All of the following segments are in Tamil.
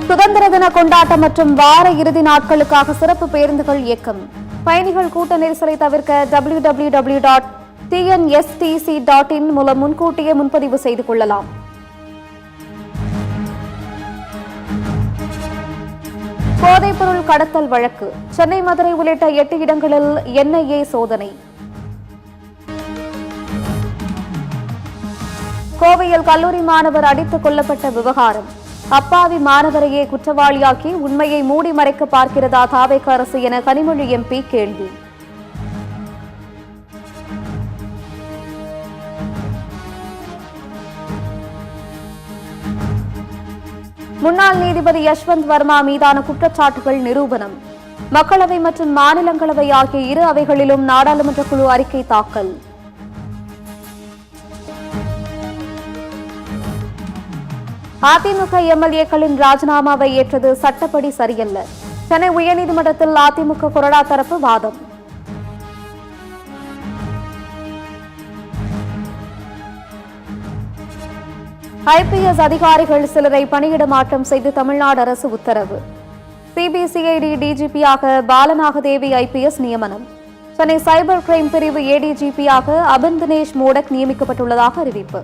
சுதந்திர தின கொண்டாட்டம் மற்றும் வார இறுதி நாட்களுக்காக சிறப்பு பேருந்துகள் இயக்கம். பயணிகள் கூட்ட நெரிசலை தவிர்க்க www.tnstc.in மூலம் முன்கூட்டியே முன்பதிவு செய்து கொள்ளலாம். போதைப்பொருள் கடத்தல் வழக்கு. சென்னை, மதுரை உள்ளிட்ட 8 இடங்களில் NIA சோதனை. கோவையில் கல்லூரி மாணவர் அடித்துக் கொல்லப்பட்ட விவகாரம். அப்பாவி மாணவரையே குற்றவாளியாக்கி உண்மையை மூடி மறைக்க பார்க்கிறதா தாவேக அரசு என கனிமொழி MP கேள்வி. முன்னாள் நீதிபதி யஷ்வந்த் வர்மா மீதான குற்றச்சாட்டுகள் நிரூபணம். மக்களவை மற்றும் மாநிலங்களவை ஆகிய இரு அவைகளிலும் நாடாளுமன்ற குழு அறிக்கை தாக்கல். அதிமுக MLA-க்களின் ராஜினாமாவை ஏற்றது சட்டப்படி சரியல்ல. சென்னை உயர்நீதிமன்றத்தில் அதிமுக கொறடா தரப்பு வாதம். IPS அதிகாரிகள் சிலரை பணியிட மாற்றம் செய்து தமிழ்நாடு அரசு உத்தரவு. CBCID DGP-யாக பாலநாகதேவி IPS நியமனம். சென்னை சைபர் கிரைம் பிரிவு ADGP-யாக அபின் தினேஷ் மோடக் நியமிக்கப்பட்டுள்ளதாக அறிவிப்பு.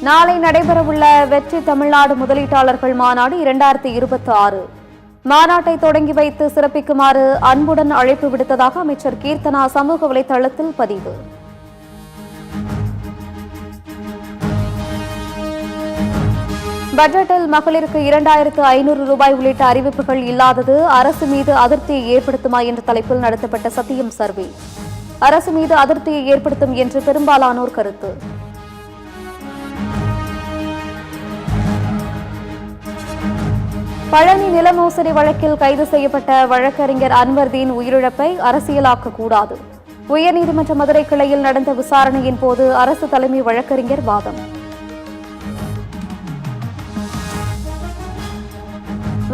நாளை நடைபெறவுள்ள வெற்றி தமிழ்நாடு முதலீட்டாளர்கள் மாநாடு 2026 மாநாட்டை தொடங்கி வைத்து சிறப்பிக்குமாறு அன்புடன் அழைப்பு விடுத்ததாக அமைச்சர் கீர்த்தனா சமூக வலைதளத்தில் பதிவு. பட்ஜெட்டில் மகளிருக்கு 2500 ரூபாய் உள்ளிட்ட அறிவிப்புகள் இல்லாதது அரசு மீது அதிருப்தியை ஏற்படுத்துமா என்ற தலைப்பில் நடத்தப்பட்ட சத்தியம் சர்வே. அரசு மீது அதிருப்தியை ஏற்படுத்தும் என்று பெரும்பாலானோர் கருத்து. பழனி நில மோசடி வழக்கில் கைது செய்யப்பட்ட வழக்கறிஞர் அன்வர்தீன் உயிரிழப்பை அரசியலாக்கக்கூடாது. உயர்நீதிமன்ற மதுரை கிளையில் நடந்த விசாரணையின் போது அரசு தலைமை வழக்கறிஞர் வாதம்.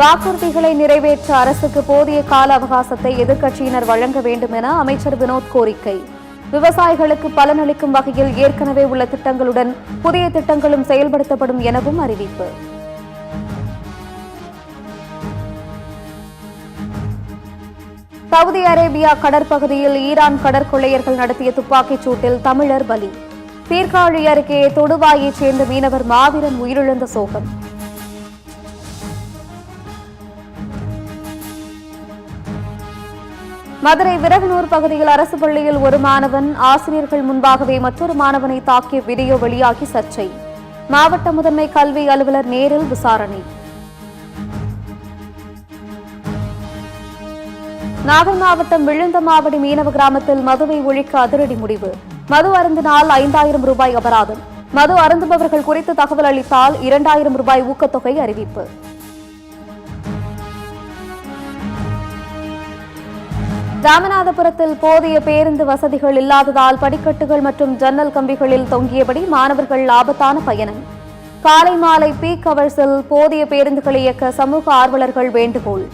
வாக்குறுதிகளை நிறைவேற்ற அரசுக்கு போதிய கால அவகாசத்தை எதிர்க்கட்சியினர் வழங்க வேண்டும் என அமைச்சர் வினோத் கோரிக்கை. விவசாயிகளுக்கு பலனளிக்கும் வகையில் ஏற்கனவே உள்ள திட்டங்களுடன் புதிய திட்டங்களும் செயல்படுத்தப்படும் எனவும் அறிவிப்பு. சவுதி அரேபியா கடற்பகுதியில் ஈரான் கடற்கொள்ளையர்கள் நடத்திய துப்பாக்கிச் சூட்டில் தமிழர் பலி. சீர்காழி அருகே தொடுவாயைச் சேர்ந்த மீனவர் மாவீரன் உயிரிழந்த சோகம். மதுரை விரகனூர் பகுதியில் அரசு பள்ளியில் ஒரு மாணவன் ஆசிரியர்கள் முன்பாகவே மற்றொரு மாணவனை தாக்கிய வீடியோ வெளியாகி சர்ச்சை. மாவட்ட முதன்மை கல்வி அலுவலர் நேரில் விசாரணை. நாகை மாவட்டம் விழுந்தமாவடி மீனவ கிராமத்தில் மதுவை ஒழிக்க அதிரடி முடிவு. மது அருந்தினால் 5000 ரூபாய் அபராதம். மது அருந்துபவர்கள் குறித்து தகவல் அளித்தால் 2000 ரூபாய் ஊக்கத்தொகை அறிவிப்பு. ராமநாதபுரத்தில் போதிய பேருந்து வசதிகள் இல்லாததால் படிக்கட்டுகள் மற்றும் ஜன்னல் கம்பிகளில் தொங்கியபடி மாணவர்கள் ஆபத்தான பயணம். காலை மாலை பீக் ஹவர்ஸில் போதிய பேருந்துகளை இயக்க சமூக ஆர்வலர்கள் வேண்டுகோள்.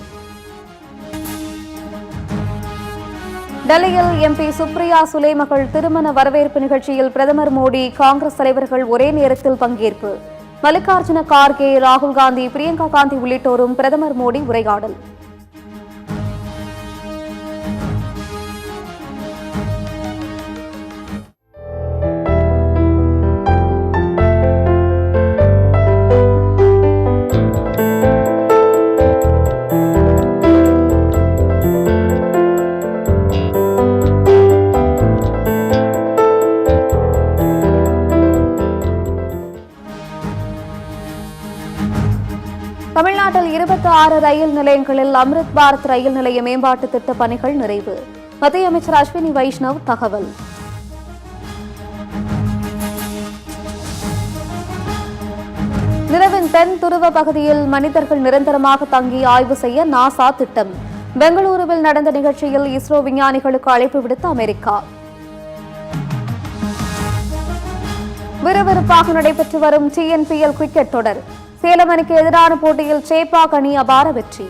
டெல்லியில் MP சுப்ரியா சுலே மகள் திருமண வரவேற்பு நிகழ்ச்சியில் பிரதமர் மோடி, காங்கிரஸ் தலைவர்கள் ஒரே நேரத்தில் பங்கேற்பு. மல்லிகார்ஜுன கார்கே, ராகுல் காந்தி, பிரியங்கா காந்தி உள்ளிட்டோரும் பிரதமர் மோடி உரையாடல். தமிழ்நாட்டில் 26 ரயில் நிலையங்களில் அம்ரித் பாரத் ரயில் நிலைய மேம்பாட்டு திட்ட பணிகள் நிறைவு. மத்திய அமைச்சர் அஸ்வினி வைஷ்ணவ் தகவல். நிலவின் தென் துருவ பகுதியில் மனிதர்கள் நிரந்தரமாக தங்கி ஆய்வு செய்ய நாசா திட்டம். பெங்களூருவில் நடந்த நிகழ்ச்சியில் இஸ்ரோ விஞ்ஞானிகளுக்கு அழைப்பு விடுத்த அமெரிக்கா. விறுவிறுப்பாக நடைபெற்று வரும் TNPL கிரிக்கெட் தொடர். சேலம் அணிக்கு எதிரான போட்டியில் சேப்பாக் அணி அபார வெற்றி.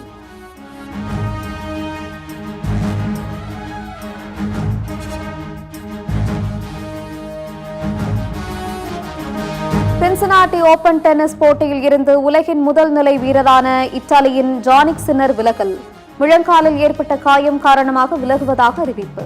சின்சினாட்டி ஓபன் டென்னிஸ் போட்டியில் இருந்து உலகின் முதல் நிலை வீரரான இத்தாலியின் ஜானிக் சின்னர் விலகல். முழங்காலில் ஏற்பட்ட காயம் காரணமாக விலகுவதாக அறிவிப்பு.